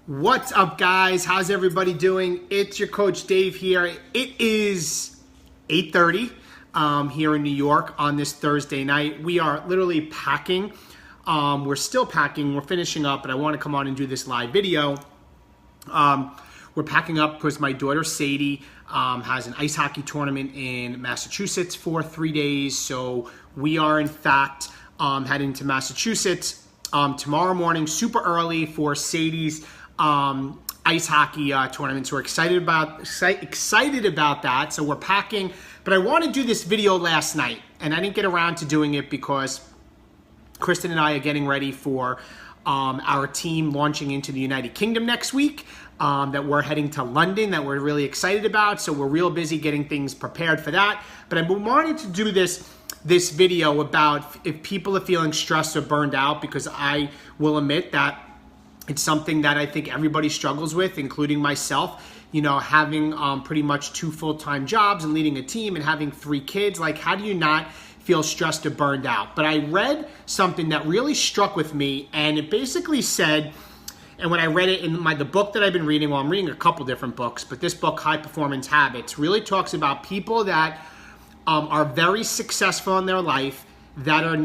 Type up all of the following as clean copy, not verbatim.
What's up, guys? How's everybody doing? It's your coach Dave here. It is 8:30 here in New York on this Thursday night. We are literally packing. We're still packing. We're finishing up, but I want to come on and do this live video. We're packing up because my daughter Sadie has an ice hockey tournament in Massachusetts for 3 days. So we are in fact heading to Massachusetts tomorrow morning, super early for Sadie's ice hockey tournament. So we're excited about that. So we're packing, but I want to do this video last night, and I didn't get around to doing it because Kristen and I are getting ready for our team launching into the United Kingdom next week. That we're heading to London, that we're really excited about. So we're real busy getting things prepared for that. But I've been wanting to do this video about if people are feeling stressed or burned out, because I will admit that it's something that I think everybody struggles with, including myself. You know, having pretty much 2 full-time jobs and leading a team and having 3 kids. Like, how do you not feel stressed or burned out? But I read something that really struck with me, and it basically said, and when I read it in the book that I've been reading, well, I'm reading a couple different books, but this book, High Performance Habits, really talks about people that are very successful in their life that are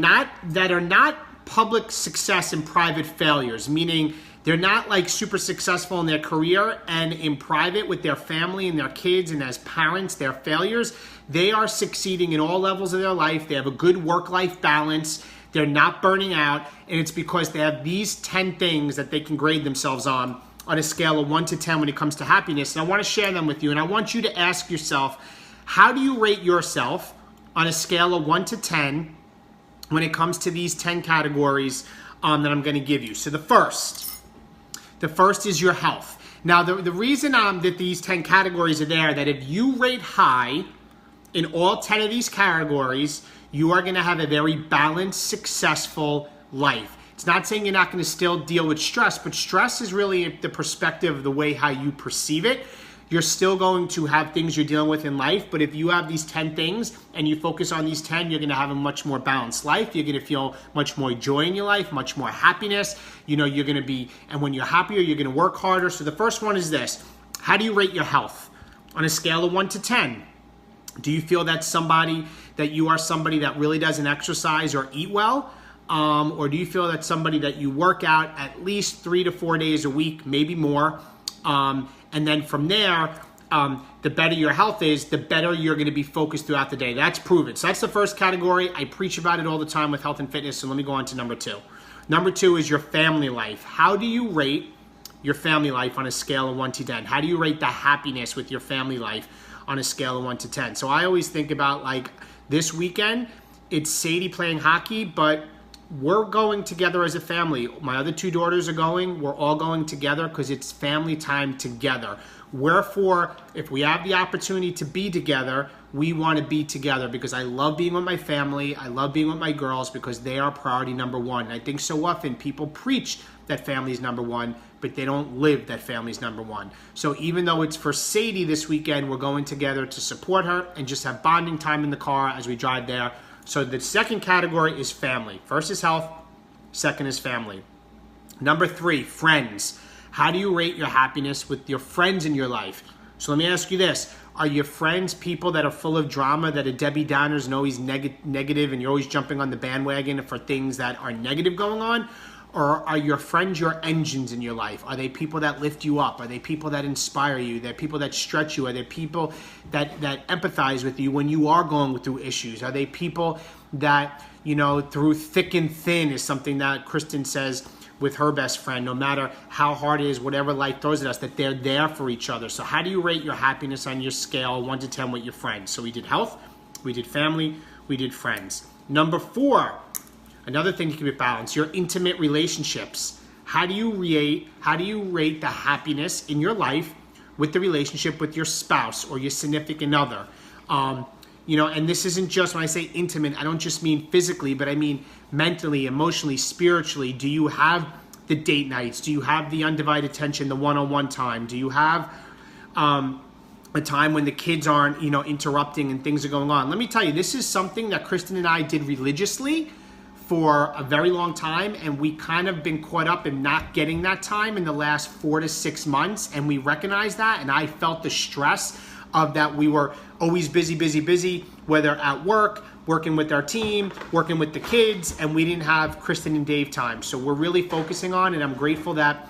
not public success and private failures, meaning they're not like super successful in their career and in private with their family and their kids, and as parents, they're failures. They are succeeding in all levels of their life. They have a good work-life balance. They're not burning out, and it's because they have these 10 things that they can grade themselves on a scale of 1 to 10 when it comes to happiness. And I want to share them with you, and I want you to ask yourself, how do you rate yourself on a scale of 1 to 10 when it comes to these 10 categories that I'm going to give you? So the first is your health. Now, the reason that these 10 categories are there, that if you rate high in all 10 of these categories, you are going to have a very balanced, successful life. It's not saying you're not going to still deal with stress, but stress is really the perspective of the way how you perceive it. You're still going to have things you're dealing with in life, but if you have these 10 things and you focus on these 10, you're going to have a much more balanced life. You're going to feel much more joy in your life, much more happiness. You know, you're going to be, and when you're happier, you're going to work harder. So the first one is this: how do you rate your health on a scale of 1 to 10? Do you feel that you are somebody that really doesn't exercise or eat well? Or do you feel that somebody that you work out at least 3 to 4 days a week, maybe more? And then from there, the better your health is, the better you're going to be focused throughout the day. That's proven. So that's the first category. I preach about it all the time with health and fitness. So let me go on to number 2. Number 2 is your family life. How do you rate your family life on a scale of 1 to 10? How do you rate the happiness with your family life on a scale of 1 to 10? So I always think about, like, this weekend, it's Sadie playing hockey, but we're going together as a family. My other 2 daughters are going. We're all going together because it's family time together. Wherefore, if we have the opportunity to be together, we want to be together, because I love being with my family. I love being with my girls because they are priority number 1. And I think so often people preach that family is number 1, but they don't live that family is number 1. So even though it's for Sadie this weekend, we're going together to support her and just have bonding time in the car as we drive there. So the second category is family. First is health, second is family. Number 3, friends. How do you rate your happiness with your friends in your life? So let me ask you this: are your friends people that are full of drama, that are Debbie Downers and always negative, and you're always jumping on the bandwagon for things that are negative going on? Or are your friends your engines in your life? Are they people that lift you up? Are they people that inspire you? They're people that stretch you? Are they people that empathize with you when you are going through issues? Are they people that, you know, through thick and thin, is something that Kristen says with her best friend, no matter how hard it is, whatever life throws at us, that they're there for each other. So how do you rate your happiness on your scale 1 to 10 with your friends? So we did health, we did family, we did friends. Number 4, another thing you can be balanced, your intimate relationships. How do you rate the happiness in your life with the relationship with your spouse or your significant other? You know, and this isn't just, when I say intimate, I don't just mean physically, but I mean mentally, emotionally, spiritually. Do you have the date nights? Do you have the undivided attention, the one-on-one time? Do you have a time when the kids aren't, you know, interrupting and things are going on? Let me tell you, this is something that Kristen and I did religiously for a very long time, and we kind of been caught up in not getting that time in the last 4 to 6 months, and we recognize that, and I felt the stress of that. We were always busy, whether at work, working with our team, working with the kids, and we didn't have Kristen and Dave time. So we're really focusing on, and I'm grateful that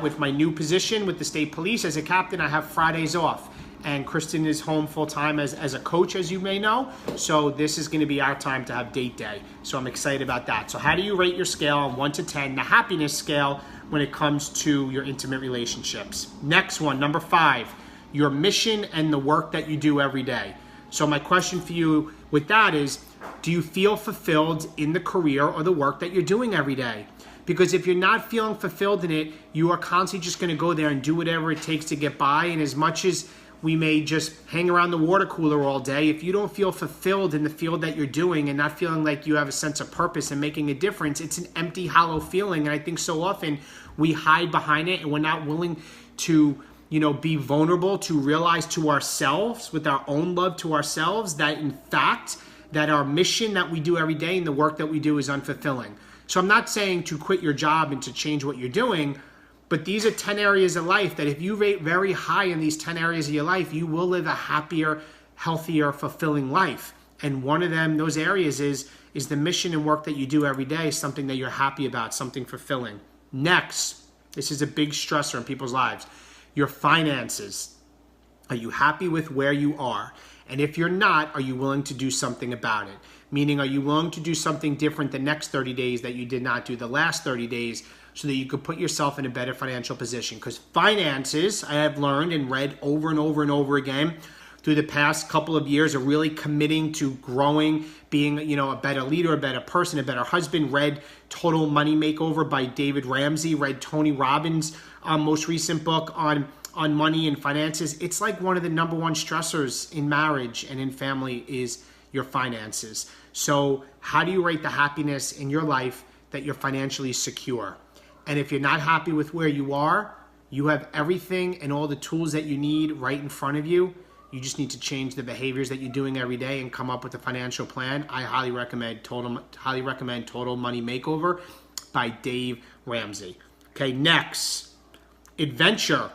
with my new position with the state police as a captain, I have Fridays off. And Kristen is home full-time as a coach, as you may know. So this is going to be our time to have date day. So I'm excited about that. So how do you rate your scale on 1 to 10, the happiness scale, when it comes to your intimate relationships? Next one, number 5, your mission and the work that you do every day. So my question for you with that is, do you feel fulfilled in the career or the work that you're doing every day? Because if you're not feeling fulfilled in it, you are constantly just going to go there and do whatever it takes to get by. And as much as we may just hang around the water cooler all day, if you don't feel fulfilled in the field that you're doing and not feeling like you have a sense of purpose and making a difference, it's an empty, hollow feeling. And I think so often we hide behind it, and we're not willing to, be vulnerable, to realize to ourselves, with our own love to ourselves, that in fact, that our mission that we do every day and the work that we do is unfulfilling. So I'm not saying to quit your job and to change what you're doing, but these are 10 areas of life that if you rate very high in these 10 areas of your life, you will live a happier, healthier, fulfilling life. And one of them, those areas is the mission and work that you do every day, something that you're happy about, something fulfilling. Next, this is a big stressor in people's lives, your finances. Are you happy with where you are? And if you're not, are you willing to do something about it? Meaning, are you willing to do something different the next 30 days that you did not do the last 30 days so that you could put yourself in a better financial position? Because finances, I have learned and read over and over and over again through the past couple of years, are really committing to growing, being, a better leader, a better person, a better husband. Read Total Money Makeover by David Ramsey. Read Tony Robbins' most recent book on money and finances. It's like one of the number one stressors in marriage and in family is your finances. So how do you rate the happiness in your life that you're financially secure? And if you're not happy with where you are, you have everything and all the tools that you need right in front of you. You just need to change the behaviors that you're doing every day and come up with a financial plan. I highly recommend Total Money Makeover by Dave Ramsey. Okay, next, adventure.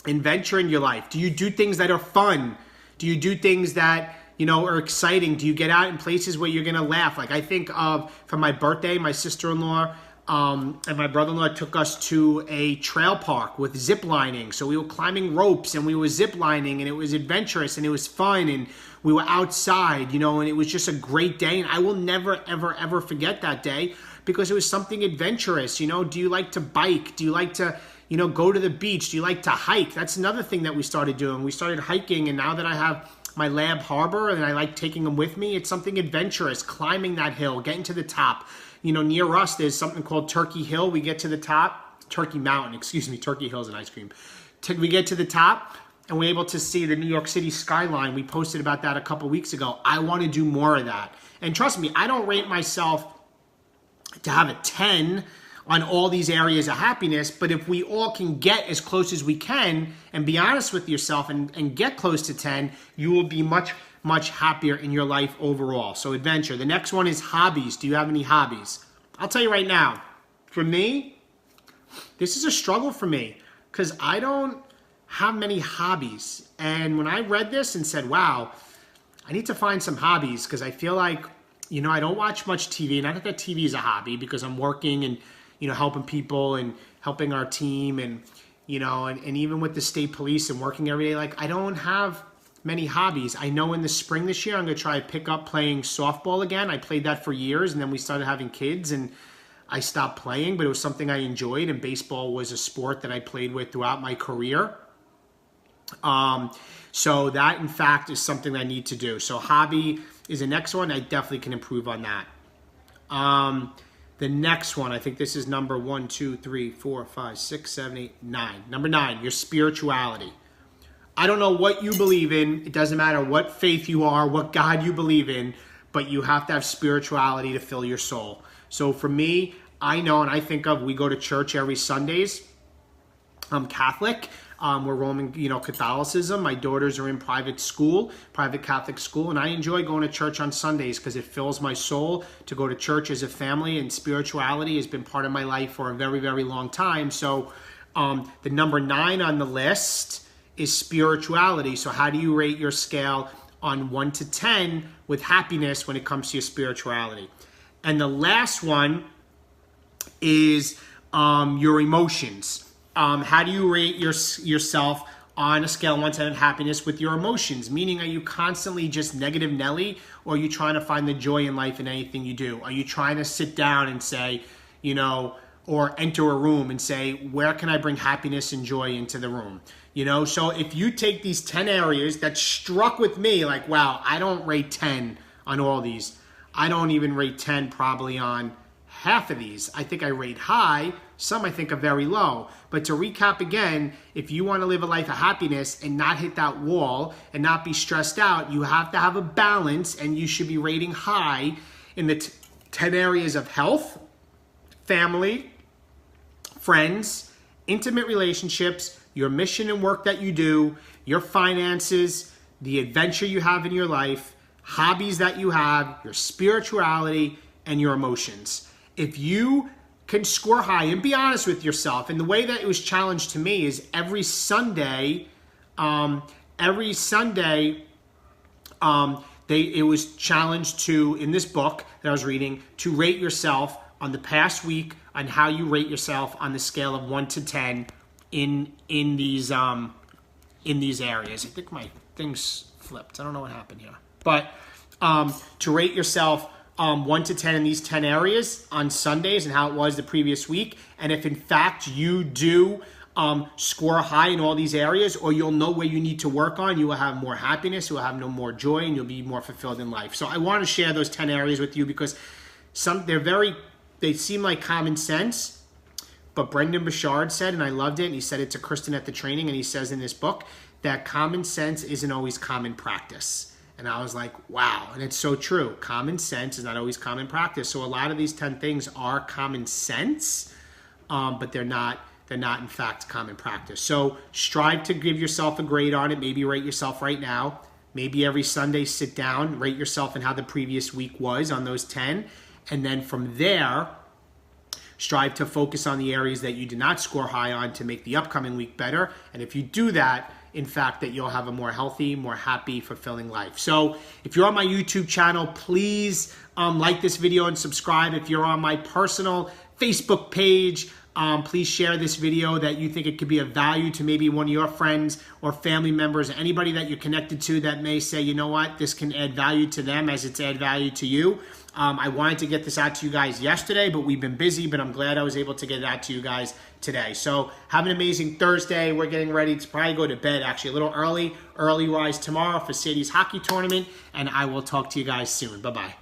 Adventure in your life. Do you do things that are fun? Do you do things that are exciting? Do you get out in places where you're gonna laugh? Like I think of, for my birthday, my sister-in-law and my brother-in-law took us to a trail park with zip lining. So we were climbing ropes and we were zip lining, and it was adventurous and it was fun, and we were outside, and it was just a great day. And I will never, ever, ever forget that day because it was something adventurous. Do you like to bike? Do you like to, go to the beach? Do you like to hike? That's another thing that we started doing. We started hiking, and now that I have my Lab Harbor and I like taking them with me, it's something adventurous, climbing that hill, getting to the top. Near us, there's something called Turkey Hill. We get to the top, Turkey Mountain, Turkey Hill's an ice cream. We get to the top and we're able to see the New York City skyline. We posted about that a couple weeks ago. I want to do more of that. And trust me, I don't rate myself to have a 10 on all these areas of happiness, but if we all can get as close as we can and be honest with yourself and get close to 10, you will be much, much happier in your life overall. So adventure. The next one is hobbies. Do you have any hobbies? I'll tell you right now, for me, this is a struggle for me because I don't have many hobbies. And when I read this and said, wow, I need to find some hobbies because I feel like, I don't watch much TV. Not that TV is a hobby because I'm working and, helping people and helping our team and, and even with the state police and working every day, like I don't have many hobbies. I know in the spring this year, I'm going to try to pick up playing softball again. I played that for years, and then we started having kids and I stopped playing, but it was something I enjoyed, and baseball was a sport that I played with throughout my career. So that, in fact, is something I need to do. So hobby is the next one. I definitely can improve on that. The next one, I think this is number 1, 2, 3, 4, 5, 6, 7, 8, 9. Number 9, your spirituality. I don't know what you believe in. It doesn't matter what faith you are, what God you believe in, but you have to have spirituality to fill your soul. So for me, I know and I think of, we go to church every Sundays. I'm Catholic. We're Roman, Catholicism. My daughters are in private Catholic school, and I enjoy going to church on Sundays because it fills my soul to go to church as a family, and spirituality has been part of my life for a very, very long time. So the number 9 on the list is spirituality. So how do you rate your scale on 1 to 10 with happiness when it comes to your spirituality? And the last one is your emotions. How do you rate yourself on a scale of 1 to 10 happiness with your emotions? Meaning, are you constantly just negative Nelly, or are you trying to find the joy in life in anything you do? Are you trying to sit down and say, or enter a room and say, where can I bring happiness and joy into the room? So if you take these 10 areas that struck with me, like, wow, I don't rate 10 on all these. I don't even rate 10 probably on half of these. I think I rate high. Some I think are very low. But to recap again, if you want to live a life of happiness and not hit that wall and not be stressed out, you have to have a balance, and you should be rating high in the 10 areas of health, family, friends, intimate relationships, your mission and work that you do, your finances, the adventure you have in your life, hobbies that you have, your spirituality, and your emotions. If you can score high, and be honest with yourself, and the way that it was challenged to me is every Sunday, it was challenged to, in this book that I was reading, to rate yourself on the past week on how you rate yourself on the scale of 1 to 10 in these areas. I think my thing's flipped. I don't know what happened here. But to rate yourself 1 to 10 in these 10 areas on Sundays and how it was the previous week. And if in fact you do score high in all these areas, or you'll know where you need to work on, you will have more happiness, you will have no more joy, and you'll be more fulfilled in life. So I want to share those 10 areas with you because they seem like common sense. But Brendan Bouchard said, and I loved it, and he said it to Kristen at the training, and he says in this book that common sense isn't always common practice. And I was like, wow. And it's so true. Common sense is not always common practice. So a lot of these 10 things are common sense, but they're not in fact common practice. So strive to give yourself a grade on it. Maybe rate yourself right now. Maybe every Sunday sit down, rate yourself and how the previous week was on those 10. And then from there, strive to focus on the areas that you did not score high on to make the upcoming week better. And if you do that, in fact, that you'll have a more healthy, more happy, fulfilling life. So if you're on my YouTube channel, please like this video and subscribe. If you're on my personal Facebook page, please share this video that you think it could be of value to maybe one of your friends or family members, anybody that you're connected to that may say, you know what, this can add value to them as it's add value to you. I wanted to get this out to you guys yesterday, but we've been busy, but I'm glad I was able to get it out to you guys today. So have an amazing Thursday. We're getting ready to probably go to bed actually a little early rise tomorrow for Sadie's hockey tournament, and I will talk to you guys soon. Bye-bye.